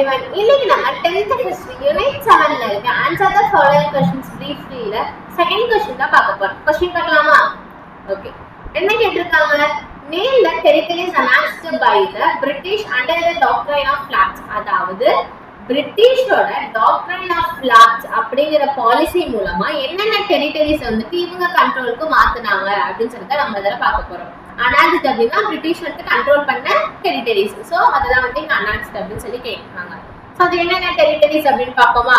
everyone. இன்னைக்கு நம்ம 10th history unit 7ல இருக்க answer the following questions briefly ல second question தான் பார்க்க போறோம். question பார்க்கலாமா? Okay. என்ன கேட்டிருக்காங்க? Name the territories annexed by the British under the doctrine of flats. அதாவது பிரிட்டிஷோட டாக்ட்ரைன் ஆஃப் ஃபிளாட்ஸ் அப்படிங்கிற பாலிசி மூலமா என்னென்ன டெரிட்டரிஸ் வந்துட்டு இவங்க கண்ட்ரோலுக்கு மாத்தினாங்க அப்படின்னு சொல்லிட்டு நம்ம இதில் பார்க்க போறோம். அனாக்ஸ்ட் அப்படின்னா பிரிட்டிஷ் வந்து கண்ட்ரோல் பண்ண டெரிட்டரிஸ். ஸோ அதெல்லாம் வந்து இங்க அனாக்ஸ்ட் அப்படின்னு சொல்லி கேட்குறாங்க. ஸோ அது என்னென்ன டெரிட்டரிஸ் அப்படின்னு பார்ப்போமா?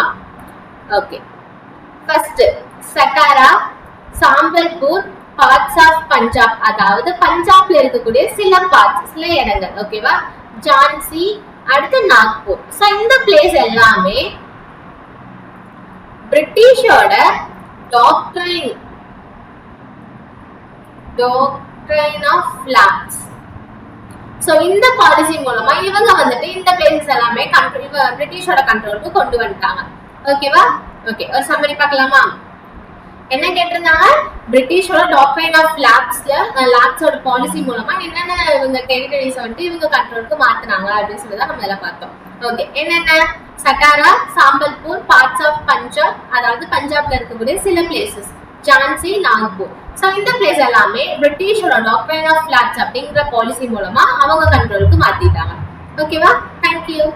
Okay, first Satara, Sambalpur, parts of Punjab, அதாவது பஞ்சாப்ல இருக்கக்கூடிய சில பார்ட்ஸ், சில இடங்கள். ஓகேவா? ஜான்சி, அடுத்து நாக்பூர். சோ இந்த பிளேஸ் எல்லாமே பிரிட்டிஷோட டாக்ட்ரைன் ஆஃப் ஃபிளாட்ஸ். சோ இந்த பாலிசி மூலமா இவங்க வந்துட்டு இந்த பிளேசஸ் எல்லாமே பிரிட்டிஷோட கண்ட்ரோலுக்கு கொண்டு வந்துட்டாங்க. ஓகேவா? ஓகே, ஒரு சம்மரி பார்க்கலாமா? என்ன கேட்டிருந்தாங்க? பிரிட்டிஷோட டாக்ட்ரைன் ஆஃப் லாட்ஸோட பாலிசி மூலமா என்னென்ன இவங்க டெரிட்டரிஸ் வந்துட்டு இவங்க கண்ட்ரோலுக்கு மாத்தினாங்க அப்படின்னு சொல்லி தான் நம்ம எல்லாம் பார்த்தோம். ஓகே, என்னென்ன? சட்டாரா, சாம்பல்பூர், பார்ட்ஸ் ஆஃப் பஞ்சாப், அதாவது பஞ்சாப்ல இருக்கக்கூடிய சில பிளேசஸ், ஜான்சி, நாக்பூர். ஸோ இந்த பிளேஸ் எல்லாமே பிரிட்டிஷோட டாக்ட்ரைன் ஆஃப் ஃபிளாட்ஸ் அப்படிங்கிற பாலிசி மூலமா அவங்க கண்ட்ரோலுக்கு மாத்திட்டாங்க. ஓகேவா? தேங்க்யூ.